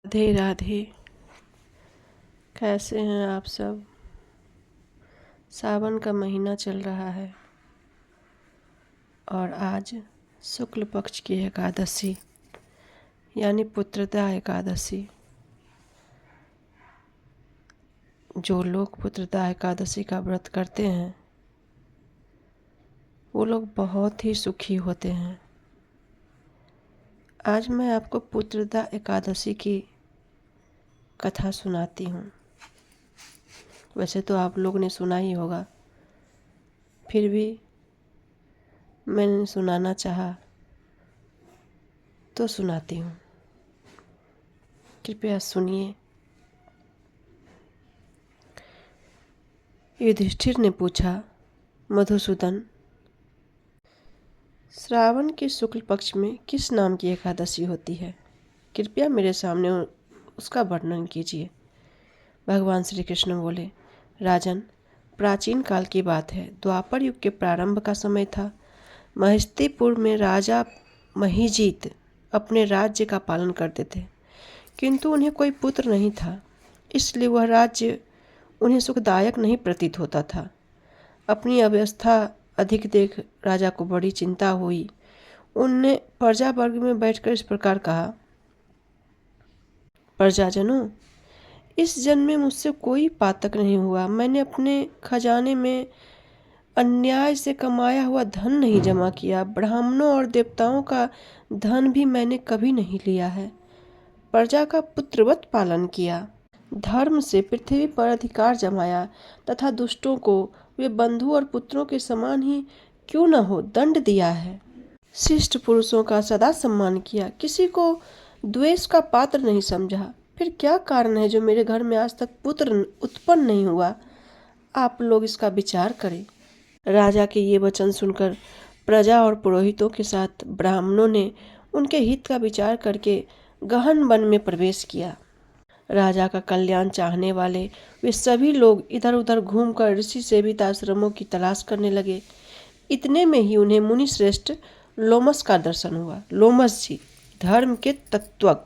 राधे राधे। कैसे हैं आप सब। सावन का महीना चल रहा है और आज शुक्ल पक्ष की एकादशी यानी पुत्रदा एकादशी। जो लोग पुत्रदा एकादशी का व्रत करते हैं वो लोग बहुत ही सुखी होते हैं। आज मैं आपको पुत्रदा एकादशी की कथा सुनाती हूँ। वैसे तो आप लोग ने सुना ही होगा, फिर भी मैंने सुनाना चाहा तो सुनाती हूँ। कृपया सुनिए। युधिष्ठिर ने पूछा, मधुसूदन, श्रावण के शुक्ल पक्ष में किस नाम की एकादशी होती है? कृपया मेरे सामने उसका वर्णन कीजिए। भगवान श्री कृष्ण बोले, राजन, प्राचीन काल की बात है। द्वापर युग के प्रारंभ का समय था। महिस्तिपुर में राजा महीजीत अपने राज्य का पालन करते थे, किंतु उन्हें कोई पुत्र नहीं था, इसलिए वह राज्य उन्हें सुखदायक नहीं प्रतीत होता था। अपनी अव्यवस्था अधिक देख राजा को बड़ी चिंता हुई। उनने प्रजा वर्ग में बैठकर इस प्रकार कहा, प्रजाजनों, इस जन्म में मुझसे कोई पातक नहीं हुआ। मैंने अपने खजाने में अन्याय से कमाया हुआ धन नहीं जमा किया। ब्राह्मणों और देवताओं का धन भी मैंने कभी नहीं लिया है। प्रजा का पुत्रवत पालन किया, धर्म से पृथ्वी पर अधिकार जमाया तथा दुष्टों को वे बंधु और पुत्रों के समान ही क्यों न हो दंड दिया है। शिष्ट पुरुषों का सदा सम्मान किया, किसी को द्वेष का पात्र नहीं समझा। फिर क्या कारण है जो मेरे घर में आज तक पुत्र उत्पन्न नहीं हुआ? आप लोग इसका विचार करें। राजा के ये वचन सुनकर प्रजा और पुरोहितों के साथ ब्राह्मणों ने उनके हित का विचार करके गहन वन में प्रवेश किया। राजा का कल्याण चाहने वाले वे सभी लोग इधर उधर घूमकर ऋषि सेवित आश्रमों की तलाश करने लगे। इतने में ही उन्हें मुनि श्रेष्ठ लोमस का दर्शन हुआ। लोमस जी धर्म के तत्वज्ञ,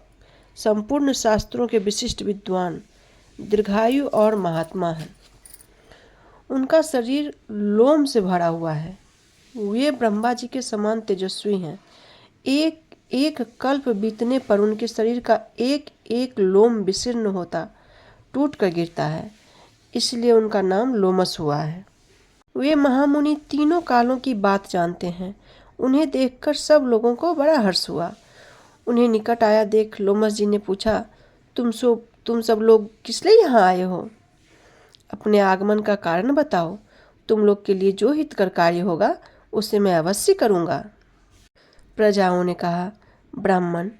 संपूर्ण शास्त्रों के विशिष्ट विद्वान, दीर्घायु और महात्मा हैं। उनका शरीर लोम से भरा हुआ है। वे ब्रह्मा जी के समान तेजस्वी हैं। एक एक कल्प बीतने पर उनके शरीर का एक एक लोम विशीर्ण होता टूट कर गिरता है, इसलिए उनका नाम लोमस हुआ है। वे महामुनि तीनों कालों की बात जानते हैं। उन्हें देखकर सब लोगों को बड़ा हर्ष हुआ। उन्हें निकट आया देख लोमस जी ने पूछा, तुम सब लोग किस लिए यहाँ आए हो? अपने आगमन का कारण बताओ। तुम लोग के लिए जो हितकर कार्य होगा उसे मैं अवश्य करूँगा। प्रजाओं ने कहा, ब्राह्मण,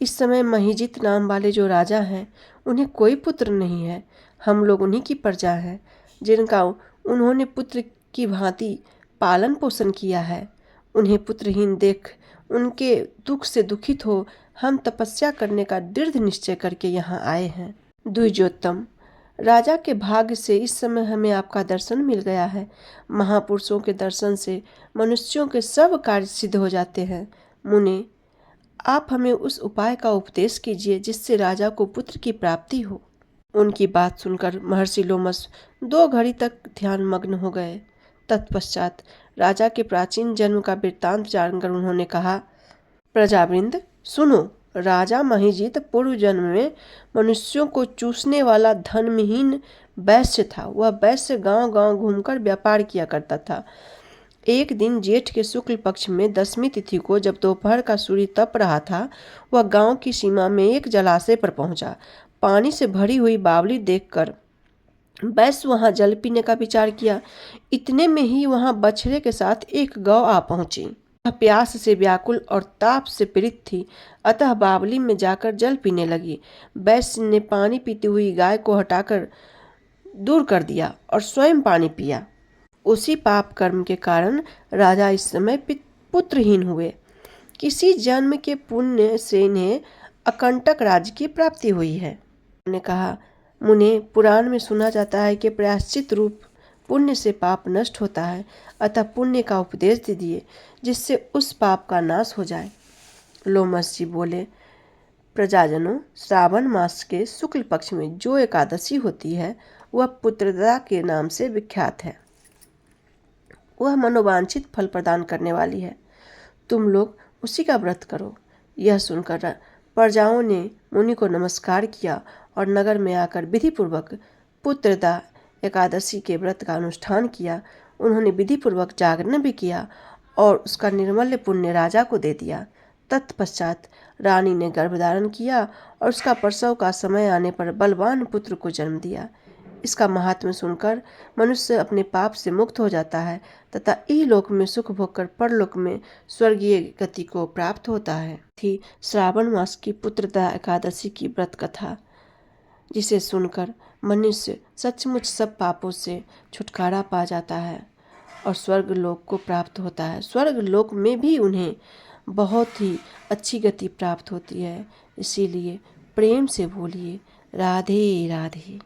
इस समय महीजित नाम वाले जो राजा हैं उन्हें कोई पुत्र नहीं है। हम लोग उन्हीं की प्रजा हैं, जिनका उन्होंने पुत्र की भांति पालन पोषण किया है। उन्हें पुत्रहीन देख उनके दुख से दुखित हो हम तपस्या करने का दृढ़ निश्चय करके यहाँ आए हैं। द्विजोत्तम, राजा के भाग्य से इस समय हमें आपका दर्शन मिल गया है। महापुरुषों के दर्शन से मनुष्यों के सब कार्य सिद्ध हो जाते हैं। मुने, आप हमें उस उपाय का उपदेश कीजिए जिससे राजा को पुत्र की प्राप्ति हो। उनकी बात सुनकर महर्षि लोमस 2 घड़ी तक ध्यान मग्न हो गए। तत्पश्चात राजा के प्राचीन जन्म का वृत्तांत जानकर उन्होंने कहा, प्रजावृंद सुनो। राजा महीजीत पूर्व जन्म में मनुष्यों को चूसने वाला धनहीन वैश्य था। वह वैश्य गांव गांव घूमकर व्यापार किया करता था। एक दिन जेठ के शुक्ल पक्ष में 10वीं तिथि को जब दोपहर का सूर्य तप रहा था, वह गांव की सीमा में एक जलाशय पर पहुंचा। पानी से भरी हुई बावली देखकर वैश्य वहां जल पीने का विचार किया। इतने में ही वहां बछड़े के साथ एक गौ आ पहुंची। वह प्यास से व्याकुल और ताप से पीड़ित थी, अतः बावली में जाकर जल पीने लगी। वैश्य ने पानी पीती हुई गाय को हटाकर दूर कर दिया और स्वयं पानी पिया। उसी पाप कर्म के कारण राजा इस समय पुत्रहीन हुए। किसी जन्म के पुण्य से इन्हें अकंटक राज्य की प्राप्ति हुई है। उन्होंने कहा, मुने, पुराण में सुना जाता है कि प्रायश्चित रूप पुण्य से पाप नष्ट होता है, अतः पुण्य का उपदेश दीजिए जिससे उस पाप का नाश हो जाए। लोमस जी बोले, प्रजाजनों, श्रावण मास के शुक्ल पक्ष में जो एकादशी होती है वह पुत्रदा के नाम से विख्यात है। वह मनोवांछित फल प्रदान करने वाली है। तुम लोग उसी का व्रत करो। यह सुनकर प्रजाओं ने मुनि को नमस्कार किया और नगर में आकर विधिपूर्वक पुत्रदा एकादशी के व्रत का अनुष्ठान किया। उन्होंने विधिपूर्वक जागरण भी किया और उसका निर्मल्य पुण्य राजा को दे दिया। तत्पश्चात रानी ने गर्भधारण किया और उसका प्रसव का समय आने पर बलवान पुत्र को जन्म दिया। इसका महात्म्य सुनकर मनुष्य अपने पाप से मुक्त हो जाता है तथा इहलोक में सुख भोग कर परलोक में स्वर्गीय गति को प्राप्त होता है। थी श्रावण मास की पुत्रदा एकादशी की व्रत कथा, जिसे सुनकर मनुष्य सचमुच सब पापों से छुटकारा पा जाता है और स्वर्ग लोक को प्राप्त होता है। स्वर्ग लोक में भी उन्हें बहुत ही अच्छी गति प्राप्त होती है। इसीलिए प्रेम से बोलिए राधे राधे।